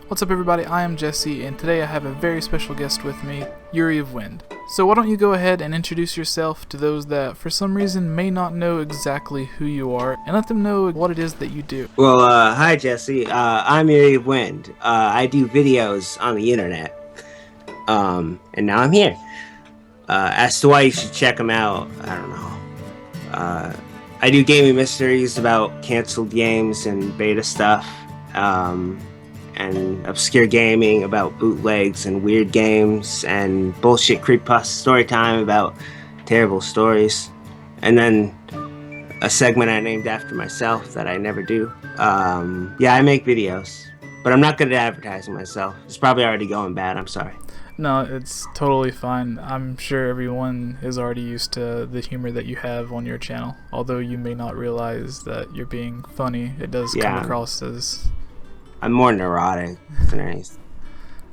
What's up everybody, I am Jesse, and today I have a very special guest with me, YuriofWind. So why don't you go ahead and introduce yourself to those that for some reason may not know exactly who you are, and let them know what it is that you do. Well, hi Jesse, I'm YuriofWind. I do videos on the internet, and now I'm here. As to why you should check them out, I don't know. I do gaming mysteries about canceled games and beta stuff, and obscure gaming about bootlegs and weird games, and bullshit creepypasta story time about terrible stories, and then a segment I named after myself that I never do. Yeah, I make videos, but I'm not good at advertising myself. It's probably already going bad, I'm sorry. No, it's totally fine. I'm sure everyone is already used to the humor that you have on your channel. Although you may not realize that you're being funny, it does come across as... I'm more neurotic than anything.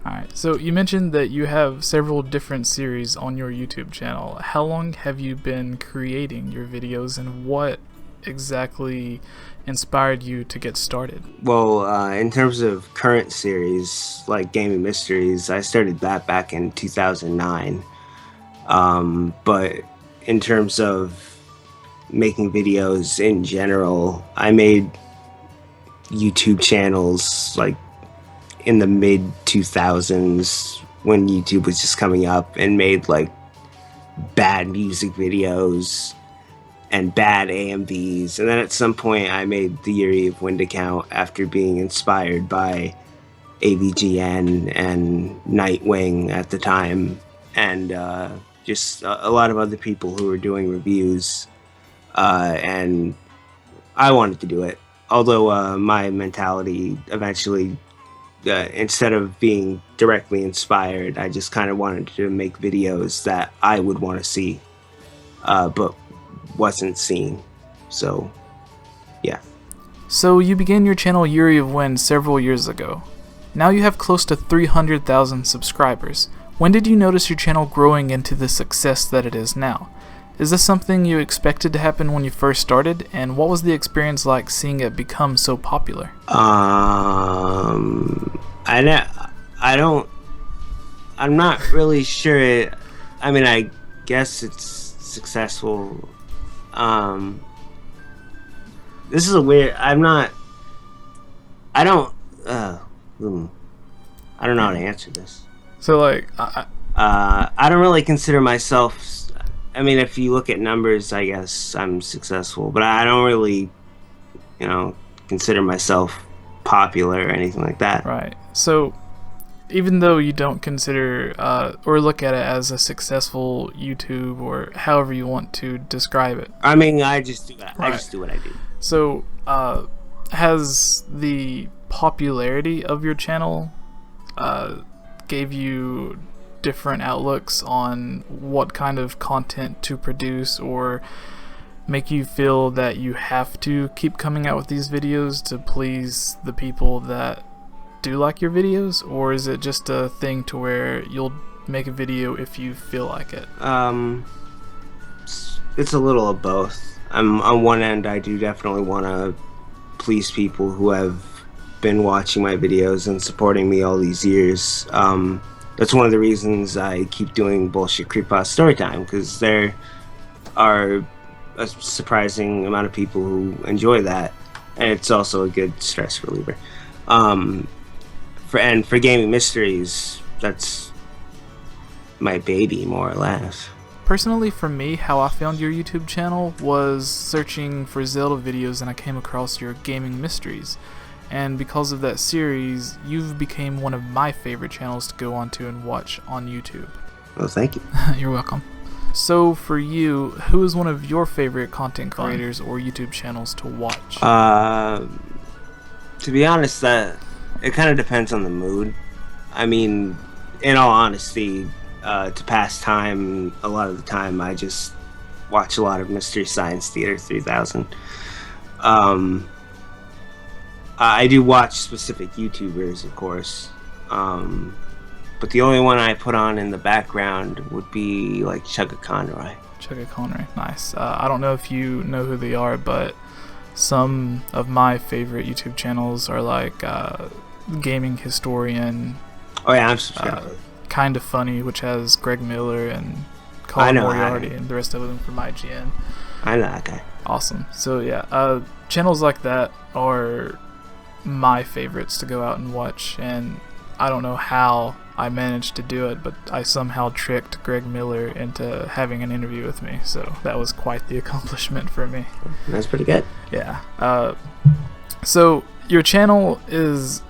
Alright, so you mentioned that you have several different series on your YouTube channel. How long have you been creating your videos, and what exactly inspired you to get started? Well, in terms of current series, like Gaming Mysteries, I started that back in 2009. But in terms of making videos in general, I made YouTube channels like in the mid 2000s when YouTube was just coming up, and made like bad music videos and bad AMVs. And then at some point I made the YuriofWind account after being inspired by AVGN and Nightwing at the time, and just a lot of other people who were doing reviews, and I wanted to do it. Although my mentality eventually, instead of being directly inspired, I just kind of wanted to make videos that I would want to see, but wasn't seen. So, yeah. So you began your channel YuriofWind several years ago. Now you have close to 300,000 subscribers. When did you notice your channel growing into the success that it is now? Is this something you expected to happen when you first started, and what was the experience like seeing it become so popular? I'm not really sure. I mean, I guess it's successful. This is a weird, I don't know how to answer this. So like, I don't really consider myself, I mean, if you look at numbers, I guess I'm successful, but I don't really, consider myself popular or anything like that. Right. So, even though you don't consider or look at it as a successful YouTube, or however you want to describe it. I mean, I just do that. Right. I just do what I do. So, has the popularity of your channel gave you different outlooks on what kind of content to produce, or make you feel that you have to keep coming out with these videos to please the people that do like your videos? Or is it just a thing to where you'll make a video if you feel like it? It's a little of both. On one end, I do definitely want to please people who have been watching my videos and supporting me all these years. That's one of the reasons I keep doing bullshit creepypasta storytime, because there are a surprising amount of people who enjoy that, and it's also a good stress reliever. For gaming mysteries, that's my baby, more or less. Personally, for me, how I found your YouTube channel was searching for Zelda videos, and I came across your gaming mysteries. And because of that series, you've become one of my favorite channels to go onto and watch on YouTube. Well, thank you. You're welcome. So for you, who is one of your favorite content creators or YouTube channels to watch? To be honest, that it kind of depends on the mood. I mean, in all honesty, to pass time, a lot of the time I just watch a lot of Mystery Science Theater 3000. I do watch specific YouTubers, of course, but the only one I put on in the background would be like Chugga Conroy. Chugga Conroy, nice. I don't know if you know who they are, but some of my favorite YouTube channels are like Gaming Historian. Oh yeah, I'm subscribed. Kind of Funny, which has Greg Miller and Colin Moriarty and the rest of them from IGN. I know that guy. Awesome. So yeah, channels like that are my favorites to go out and watch, and I don't know how I managed to do it, but I somehow tricked Greg Miller into having an interview with me, so that was quite the accomplishment for me. That's pretty good. Yeah. So your channel is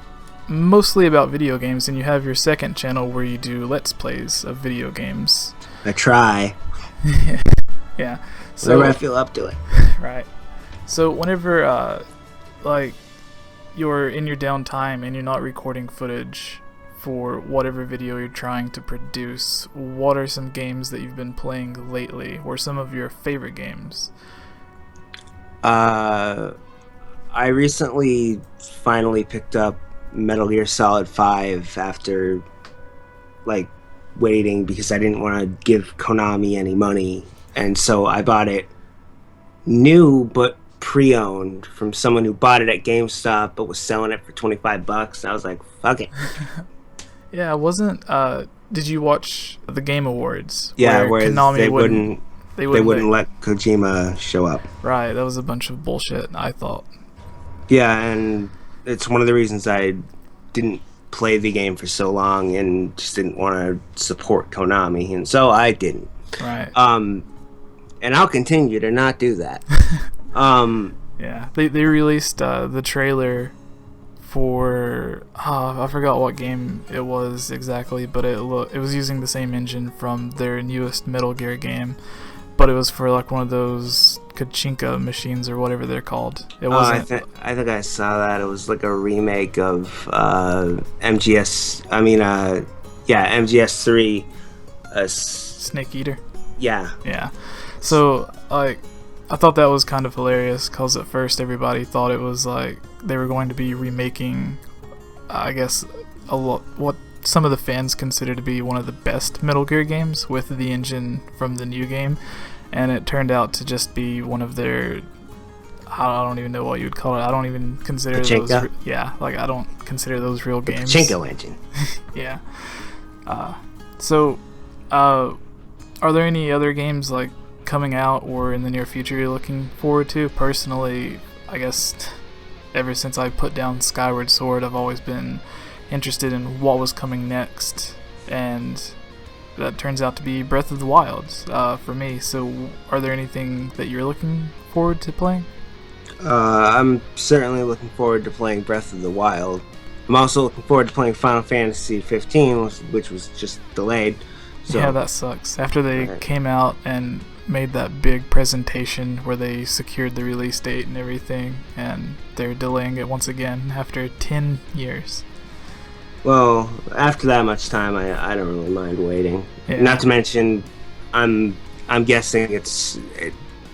mostly about video games, and you have your second channel where you do Let's Plays of video games. I try. Yeah. So whenever I feel up to it. Right. So whenever like you're in your downtime and you're not recording footage for whatever video you're trying to produce, what are some games that you've been playing lately, or some of your favorite games? I recently finally picked up Metal Gear Solid 5 after like waiting because I didn't want to give Konami any money, and so I bought it new but pre-owned from someone who bought it at GameStop but was selling it for $25. I was like, fuck it. Yeah, it wasn't. Did you watch the Game Awards? Yeah, where Konami they wouldn't let Kojima show up. Right, that was a bunch of bullshit, I thought. Yeah, and it's one of the reasons I didn't play the game for so long and just didn't want to support Konami, and so I didn't. Right. And I'll continue to not do that. Yeah, they released the trailer for I forgot what game it was exactly, but it was using the same engine from their newest Metal Gear game, but it was for like one of those Kachinka machines or whatever they're called. It wasn't. I think I saw that. It was like a remake of MGS3. Snake Eater. Yeah. Yeah. So like, I thought that was kind of hilarious because at first everybody thought it was like they were going to be remaking, I guess, what some of the fans consider to be one of the best Metal Gear games with the engine from the new game, and it turned out to just be one of their, I don't even know what you would call it. I don't even consider Pachinko? those. I don't consider those real games. Pachinko engine. Yeah. So, are there any other games like coming out or in the near future you're looking forward to? Personally, I guess ever since I put down Skyward Sword, I've always been interested in what was coming next, and that turns out to be Breath of the Wild for me. So are there anything that you're looking forward to playing? I'm certainly looking forward to playing Breath of the Wild. I'm also looking forward to playing Final Fantasy 15, which was just delayed. So, yeah, that sucks. After they came out and made that big presentation where they secured the release date and everything, and they're delaying it once again after 10 years. Well, after that much time, I don't really mind waiting. Yeah. Not to mention, I'm guessing it's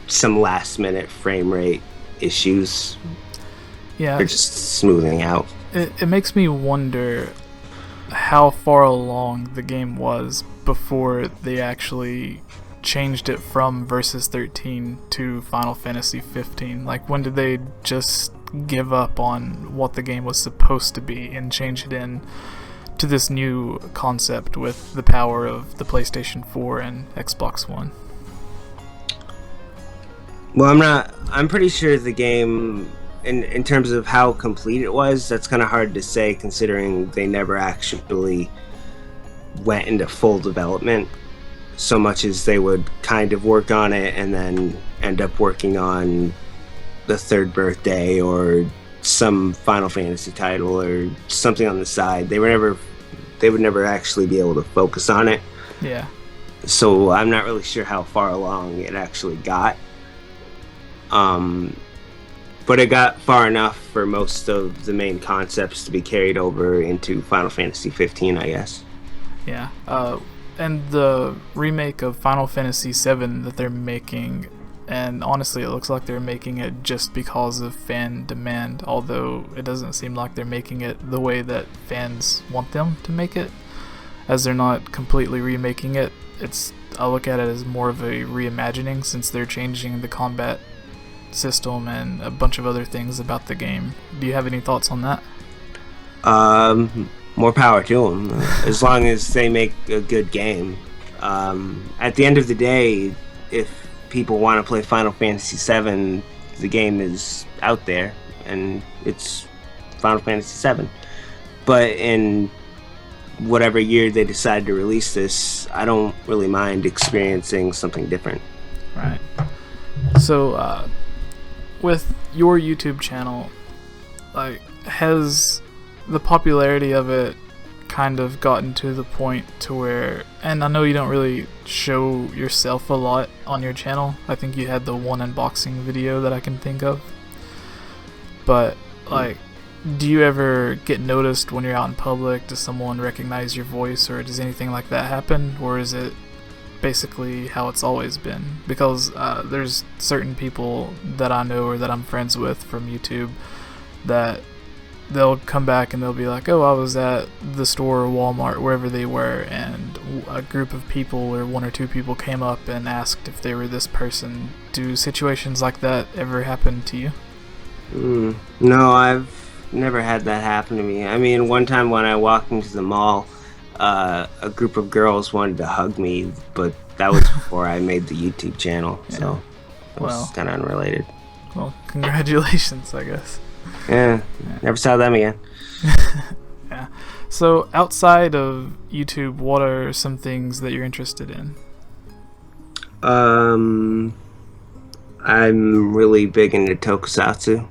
some last minute frame rate issues. Yeah, they're just smoothing out. It makes me wonder how far along the game was before they actually changed it from Versus 13 to Final Fantasy 15. Like, when did they just give up on what the game was supposed to be and change it in to this new concept with the power of the PlayStation 4 and Xbox One? Well, I'm pretty sure the game, in terms of how complete it was, that's kind of hard to say considering they never actually went into full development, so much as they would kind of work on it and then end up working on the third birthday or some Final Fantasy title or something on the side. They would never actually be able to focus on it. Yeah. So I'm not really sure how far along it actually got. But it got far enough for most of the main concepts to be carried over into Final Fantasy 15, I guess. Yeah. And the remake of Final Fantasy 7 that they're making, and honestly it looks like they're making it just because of fan demand, although it doesn't seem like they're making it the way that fans want them to make it, as they're not completely remaking it. I look at it as more of a reimagining, since they're changing the combat system and a bunch of other things about the game. Do you have any thoughts on that? More power to them, as long as they make a good game. At the end of the day, if people want to play Final Fantasy VII, the game is out there, and it's Final Fantasy VII. But in whatever year they decide to release this, I don't really mind experiencing something different. Right. So, with your YouTube channel, like, has the popularity of it kind of gotten to the point to where, and I know you don't really show yourself a lot on your channel. I think you had the one unboxing video that I can think of. But, like, do you ever get noticed when you're out in public? Does someone recognize your voice, or does anything like that happen? Or is it basically how it's always been? Because there's certain people that I know or that I'm friends with from YouTube that they'll come back and they'll be like, oh, I was at the store or Walmart, wherever they were, and a group of people or one or two people came up and asked if they were this person. Do situations like that ever happen to you? No, I've never had that happen to me. I mean, one time when I walked into the mall, a group of girls wanted to hug me, but that was before I made the YouTube channel, so it was kind of unrelated. Well, congratulations, I guess. Yeah, never saw them again. Yeah. So, outside of YouTube, what are some things that you're interested in? I'm really big into Tokusatsu.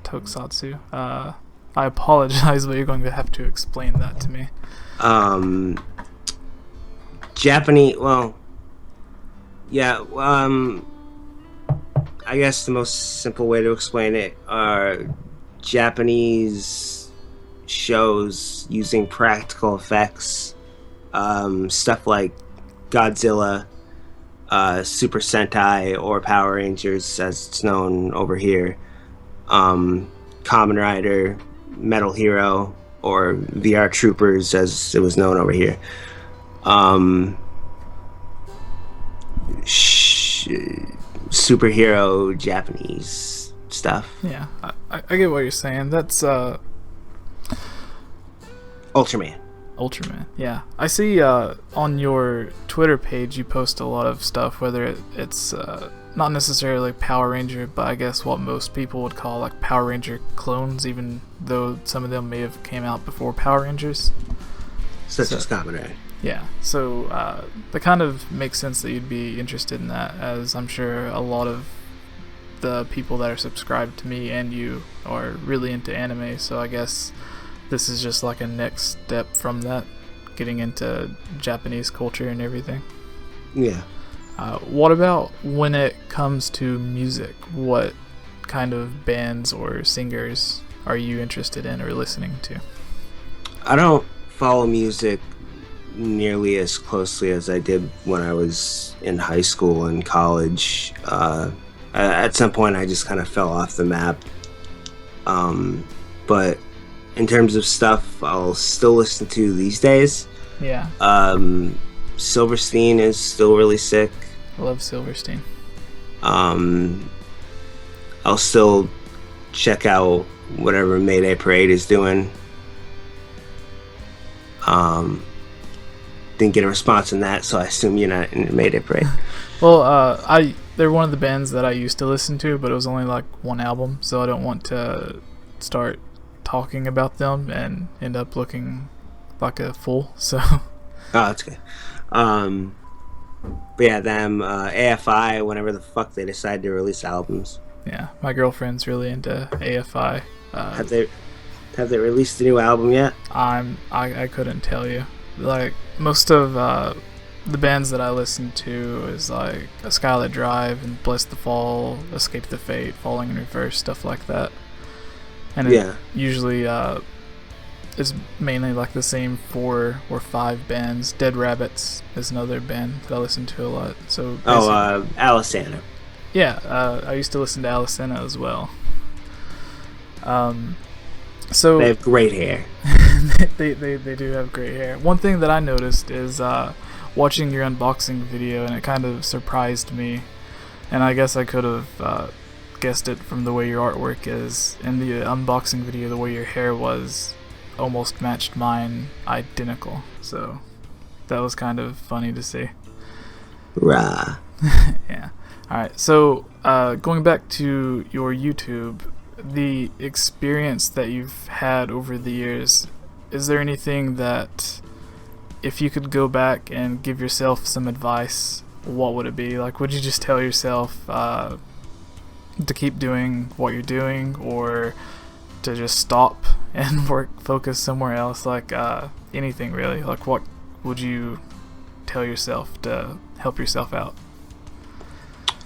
Tokusatsu. I apologize, but you're going to have to explain that to me. Japanese, well, yeah, I guess the most simple way to explain it are Japanese shows using practical effects, stuff like Godzilla, Super Sentai, or Power Rangers as it's known over here, Kamen Rider, Metal Hero, or VR Troopers as it was known over here. Superhero Japanese stuff. Yeah, I get what you're saying. That's Ultraman. Ultraman, yeah. I see on your Twitter page you post a lot of stuff, whether it's not necessarily Power Ranger, but I guess what most people would call like Power Ranger clones, even though some of them may have came out before Power Rangers. Such as Kamen Rider. Yeah, so that kind of makes sense that you'd be interested in that, as I'm sure a lot of the people that are subscribed to me and you are really into anime, so I guess this is just like a next step from that, getting into Japanese culture and everything. Yeah. What about when it comes to music? What kind of bands or singers are you interested in or listening to? I don't follow music nearly as closely as I did when I was in high school and college. At some point I just kind of fell off the map. But in terms of stuff I'll still listen to these days, yeah, Silverstein is still really sick. I love Silverstein. I'll still check out whatever Mayday Parade is doing. Didn't get a response on that, so I assume you're not in the Mayday Parade. Well, they're one of the bands that I used to listen to, but it was only like one album, so I don't want to start talking about them and end up looking like a fool. So. Oh, that's good. But yeah, them AFI, whenever the fuck they decide to release albums. Yeah, my girlfriend's really into AFI. Have they released a new album yet? I couldn't tell you. Like most of the bands that I listen to is like A Skylit Drive and Bless the Fall, Escape the Fate, Falling in Reverse, stuff like that. And it usually is mainly like the same 4 or 5 bands. Dead Rabbits is another band that I listen to a lot. So Alisana. Yeah, I used to listen to Alisana as well. So they have great hair. they do have great hair. One thing that I noticed is watching your unboxing video, and it kind of surprised me, and I guess I could have guessed it from the way your artwork is. In the unboxing video, the way your hair was, almost matched mine identical. So that was kind of funny to see. Rah. Yeah. Alright, so going back to your YouTube, the experience that you've had over the years, is there anything that, if you could go back and give yourself some advice, what would it be? Like, would you just tell yourself to keep doing what you're doing, or to just stop and focus somewhere else? Like, anything really. Like, what would you tell yourself to help yourself out?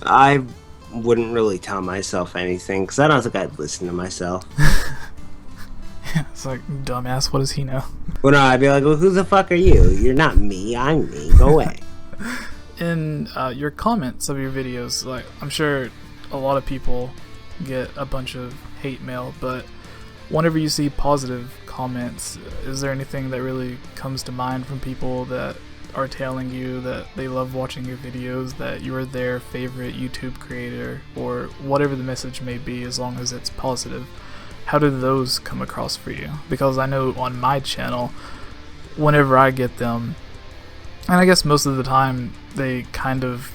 I wouldn't really tell myself anything, because I don't think I'd listen to myself. It's like, dumbass, what does he know? Well, no, I'd be like, well, who the fuck are you? You're not me, I'm me. Go away. In your comments of your videos, like, I'm sure a lot of people get a bunch of hate mail, but whenever you see positive comments, is there anything that really comes to mind from people that are telling you that they love watching your videos, that you're their favorite YouTube creator, or whatever the message may be, as long as it's positive? How do those come across for you? Because I know on my channel, whenever I get them, and I guess most of the time they kind of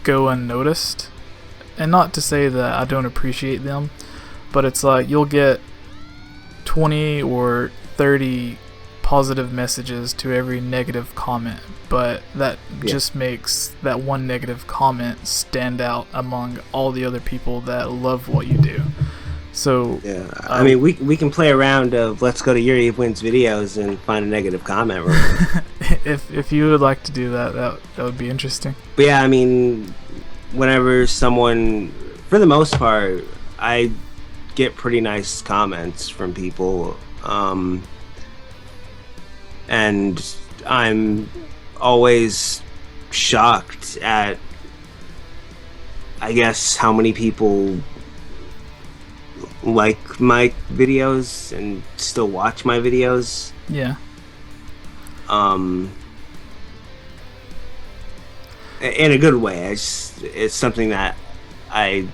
go unnoticed, and not to say that I don't appreciate them, but it's like you'll get 20 or 30 positive messages to every negative comment, but that just makes that one negative comment stand out among all the other people that love what you do. So yeah, I mean, we can play around of let's go to YuriofWind's videos and find a negative comment. if you would like to do that, that would be interesting. But yeah, I mean, whenever someone, for the most part, I get pretty nice comments from people, and I'm always shocked at, I guess, how many people like my videos and still watch my videos. Yeah. In a good way. It's something that I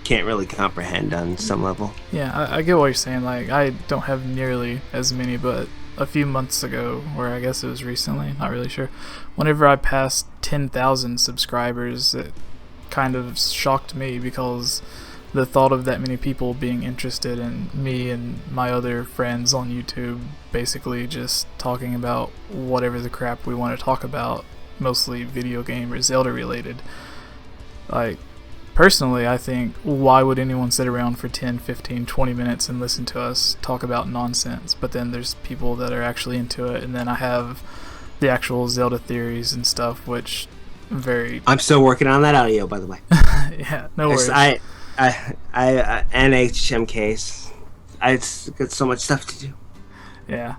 can't really comprehend on some level. Yeah, I get what you're saying. Like, I don't have nearly as many, but a few months ago, or I guess it was recently, not really sure, whenever I passed 10,000 subscribers, it kind of shocked me, because the thought of that many people being interested in me and my other friends on YouTube basically just talking about whatever the crap we want to talk about, mostly video game or Zelda related. Like, personally, I think, why would anyone sit around for 10, 15, 20 minutes and listen to us talk about nonsense? But then there's people that are actually into it, and then I have the actual Zelda theories and stuff, which I'm still working on that audio, by the way. Yeah, no worries. I NHMKs. I got so much stuff to do. Yeah.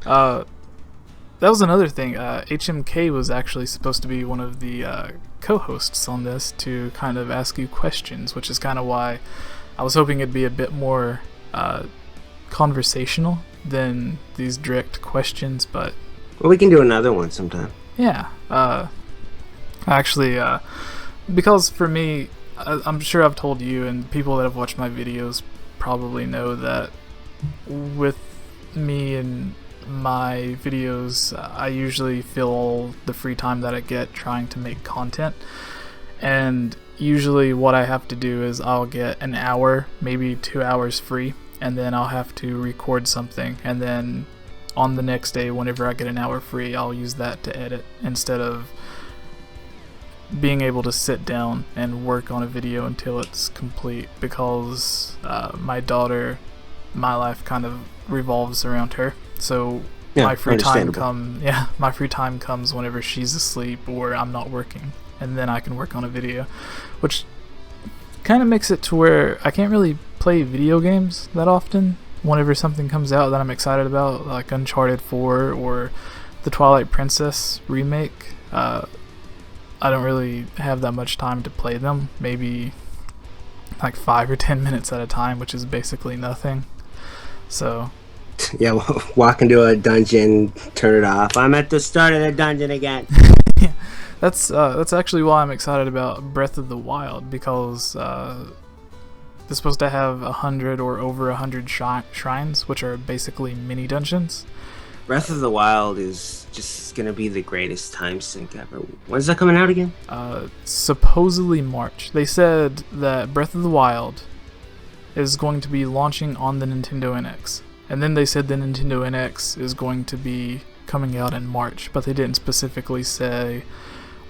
That was another thing. HMK was actually supposed to be one of the co-hosts on this, to kind of ask you questions, which is kind of why I was hoping it'd be a bit more conversational than these direct questions. But well, we can do another one sometime. Yeah. Actually, because for me, I'm sure I've told you, and people that have watched my videos probably know, that with me and my videos, I usually fill the free time that I get trying to make content. And usually what I have to do is I'll get an hour, maybe 2 hours free, and then I'll have to record something, and then on the next day, whenever I get an hour free, I'll use that to edit, instead of being able to sit down and work on a video until it's complete, because my daughter, my life kind of revolves around her. So yeah, my free time comes whenever she's asleep or I'm not working, and then I can work on a video, which kind of makes it to where I can't really play video games that often. Whenever something comes out that I'm excited about, like Uncharted 4 or the Twilight Princess remake, I don't really have that much time to play them. Maybe like 5 or 10 minutes at a time, which is basically nothing. So yeah, walk into a dungeon, turn it off. I'm at the start of the dungeon again. Yeah, that's actually why I'm excited about Breath of the Wild, because they're supposed to have 100 or over 100 shrines, which are basically mini dungeons. Breath of the Wild is just gonna be the greatest time sink ever. When's that coming out again? Supposedly March. They said that Breath of the Wild is going to be launching on the Nintendo NX. And then they said the Nintendo NX is going to be coming out in March, but they didn't specifically say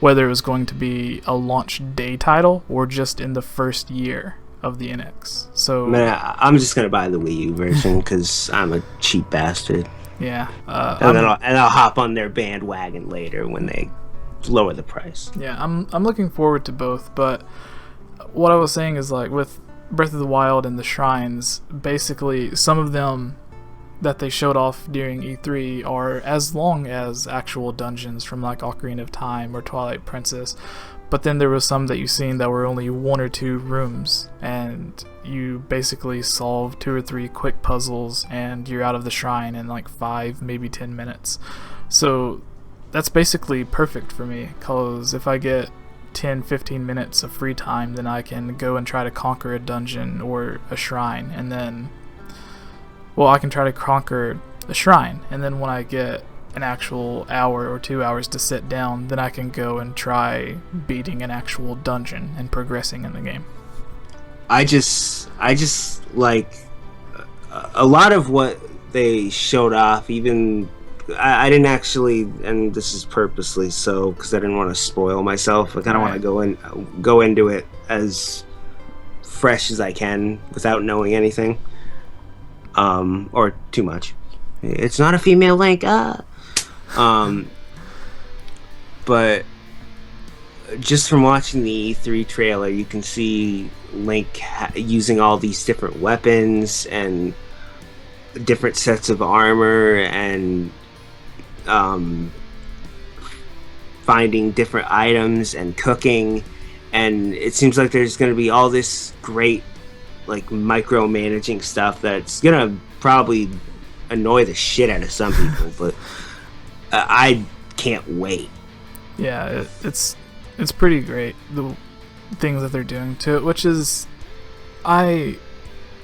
whether it was going to be a launch day title or just in the first year of the NX. So Man, I'm just gonna buy the Wii U version because I'm a cheap bastard. Yeah, and I'll hop on their bandwagon later when they lower the price. Yeah, I'm looking forward to both, but what I was saying is, like, with Breath of the Wild and the shrines, basically some of them that they showed off during E3 are as long as actual dungeons from like Ocarina of Time or Twilight Princess, but then there was some that you've seen that were only 1 or 2 rooms, and you basically solve 2 or 3 quick puzzles and you're out of the shrine in like 5, maybe 10 minutes. So that's basically perfect for me, because if I get 10-15 minutes of free time, then I can go and try to conquer a dungeon or a shrine, and then, well, I can try to conquer a shrine, and then when I get an actual hour or 2 hours to sit down, then I can go and try beating an actual dungeon and progressing in the game. I just like a lot of what they showed off. Even I didn't actually, and this is purposely so because I didn't want to spoil myself. I kind of want to go into it as fresh as I can without knowing anything, or too much. It's not a female Link. But just from watching the E3 trailer, you can see Link using all these different weapons and different sets of armor, and finding different items and cooking, and it seems like there's going to be all this great like micromanaging stuff that's going to probably annoy the shit out of some people, but I can't wait. Yeah, it's pretty great, the things that they're doing to it, which is, I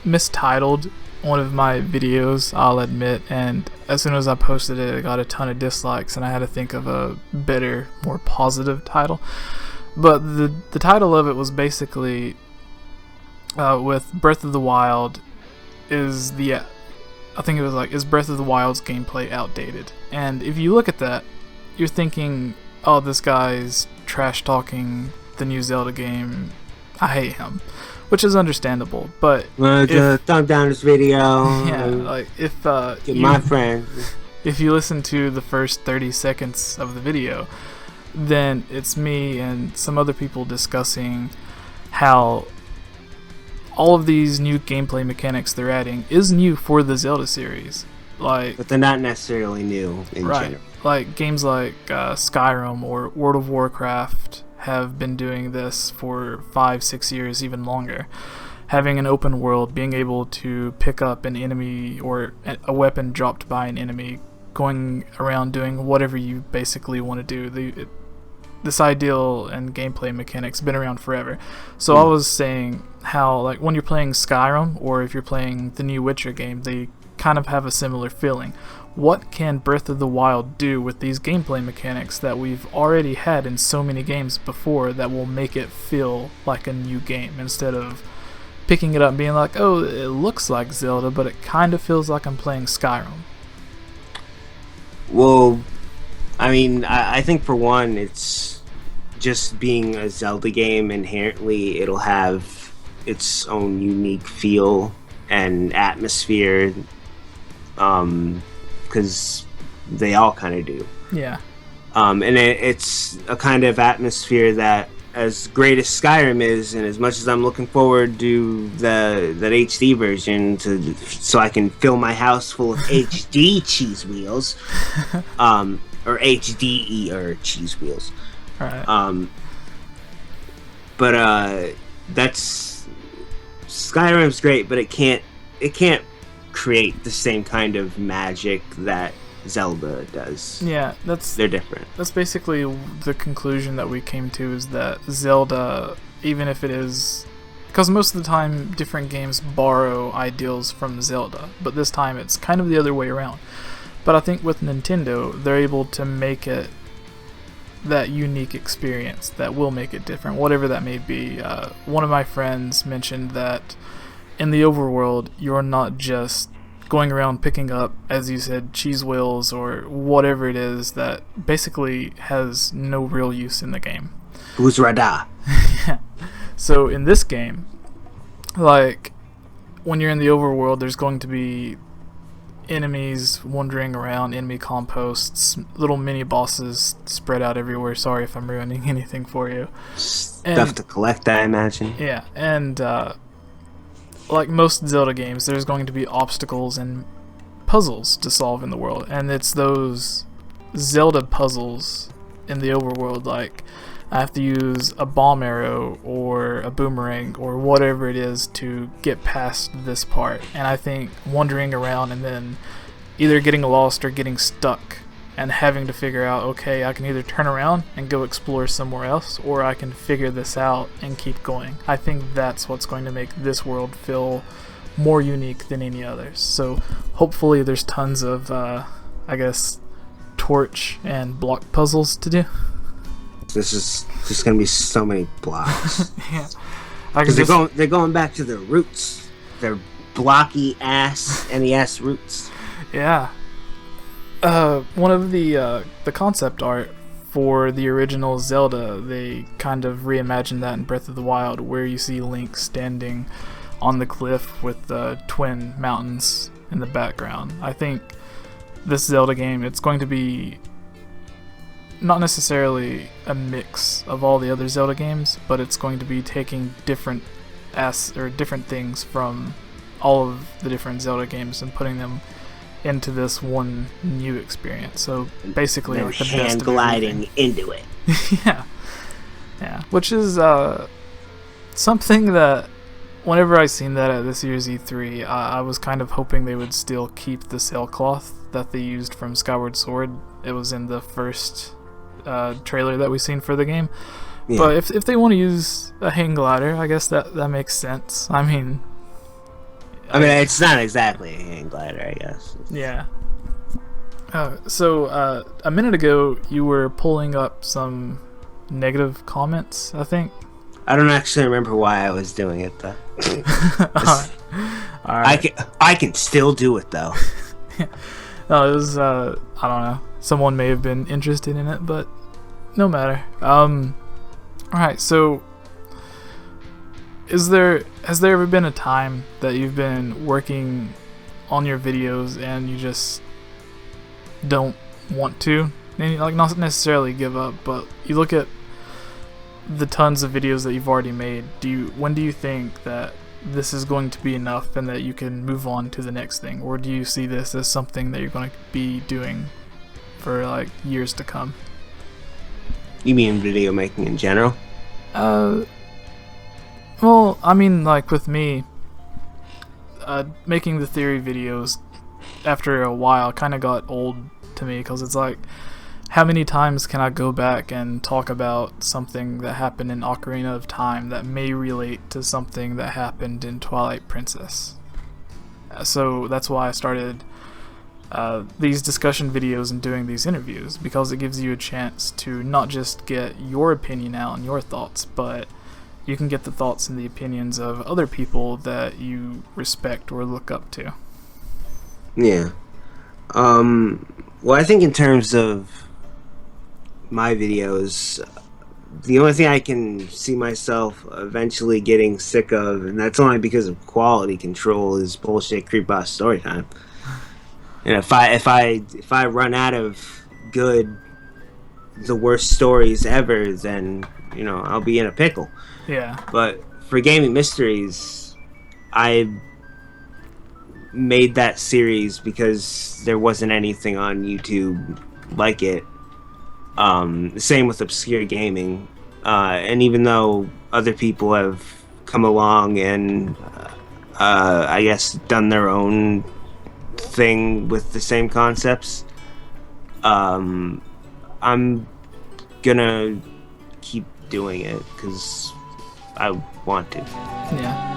mistitled one of my videos, I'll admit, and as soon as I posted it, it got a ton of dislikes, and I had to think of a better, more positive title. But the title of it was basically, with Breath of the Wild, is Breath of the Wild's gameplay outdated? And if you look at that, you're thinking, oh, this guy's trash talking the new Zelda game, I hate him, which is understandable. But thumb down this video. Yeah, like if my friend, if you listen to the first 30 seconds of the video, then it's me and some other people discussing how all of these new gameplay mechanics they're adding is new for the Zelda series. Like, but they're not necessarily new in general. Like games like Skyrim or World of Warcraft have been doing this for 5-6 years, even longer. Having an open world, being able to pick up an enemy or a weapon dropped by an enemy, going around doing whatever you basically want to do. This ideal and gameplay mechanics been around forever. So I was saying how, like, when you're playing Skyrim or if you're playing the new Witcher game, they kind of have a similar feeling. What can Breath of the Wild do with these gameplay mechanics that we've already had in so many games before that will make it feel like a new game, instead of picking it up and being like, oh, it looks like Zelda, but it kind of feels like I'm playing Skyrim? Well, I mean, I think for one, it's just being a Zelda game inherently, it'll have its own unique feel and atmosphere, because they all kind of do. Yeah. And it's a kind of atmosphere that, as great as Skyrim is, and as much as I'm looking forward to that HD version so I can fill my house full of HD cheese wheels, or HDE cheese wheels. Right. But that's Skyrim's great, but it can't create the same kind of magic that Zelda does. Yeah, they're different. That's basically the conclusion that we came to, is that Zelda, even if it is because most of the time different games borrow ideals from Zelda, but this time it's kind of the other way around. But I think with Nintendo, they're able to make it that unique experience that will make it different, whatever that may be. One of my friends mentioned that in the overworld, you're not just going around picking up, as you said, cheese wheels or whatever it is that basically has no real use in the game. Who's Rada? Yeah. So in this game, like, when you're in the overworld, there's going to be enemies wandering around, enemy composts, little mini bosses spread out everywhere. Sorry if I'm ruining anything for you. Stuff to collect, I imagine. Yeah, and like most Zelda games, there's going to be obstacles and puzzles to solve in the world, and it's those Zelda puzzles in the overworld, like I have to use a bomb arrow or a boomerang or whatever it is to get past this part. And I think wandering around and then either getting lost or getting stuck and having to figure out, okay, I can either turn around and go explore somewhere else, or I can figure this out and keep going. I think that's what's going to make this world feel more unique than any others. So hopefully there's tons of, I guess, torch and block puzzles to do. This is just gonna be so many blocks. Yeah, because they're going back to their roots, their blocky ass NES roots. Yeah. One of the concept art for the original Zelda, they kind of reimagined that in Breath of the Wild, where you see Link standing on the cliff with the twin mountains in the background. I think this Zelda game, it's going to be not necessarily a mix of all the other Zelda games, but it's going to be taking different things from all of the different Zelda games and putting them into this one new experience. So basically, like, the best hand gliding into it. yeah, which is something that whenever I seen that at this year's E3, I was kind of hoping they would still keep the sailcloth that they used from Skyward Sword. It was in the first trailer that we seen for the game. Yeah. But if they want to use a hang glider, I guess that makes sense. I mean, it's not exactly a hang glider, I guess. Yeah. So a minute ago, you were pulling up some negative comments, I think. I don't actually remember why I was doing it, though. All right. I can still do it, though. Yeah. No, it was, I don't know. Someone may have been interested in it, but no matter. Alright, so has there ever been a time that you've been working on your videos and you just don't want to? And, like, not necessarily give up, but you look at the tons of videos that you've already made. When do you think that this is going to be enough and that you can move on to the next thing? Or do you see this as something that you're going to be doing for, like, years to come? You mean video making in general? Well, I mean, like, with me, making the theory videos after a while kind of got old to me, because it's like, how many times can I go back and talk about something that happened in Ocarina of Time that may relate to something that happened in Twilight Princess? So that's why I started these discussion videos and doing these interviews, because it gives you a chance to not just get your opinion out and your thoughts, but you can get the thoughts and the opinions of other people that you respect or look up to. Yeah. Well, I think in terms of my videos, the only thing I can see myself eventually getting sick of, and that's only because of quality control, is bullshit creepypasta story time. And if I run out of the worst stories ever, then I'll be in a pickle. Yeah. But for gaming mysteries, I made that series because there wasn't anything on YouTube like it. Same with obscure gaming, and even though other people have come along and I guess done their own thing with the same concepts, I'm gonna keep doing it because want to. Yeah.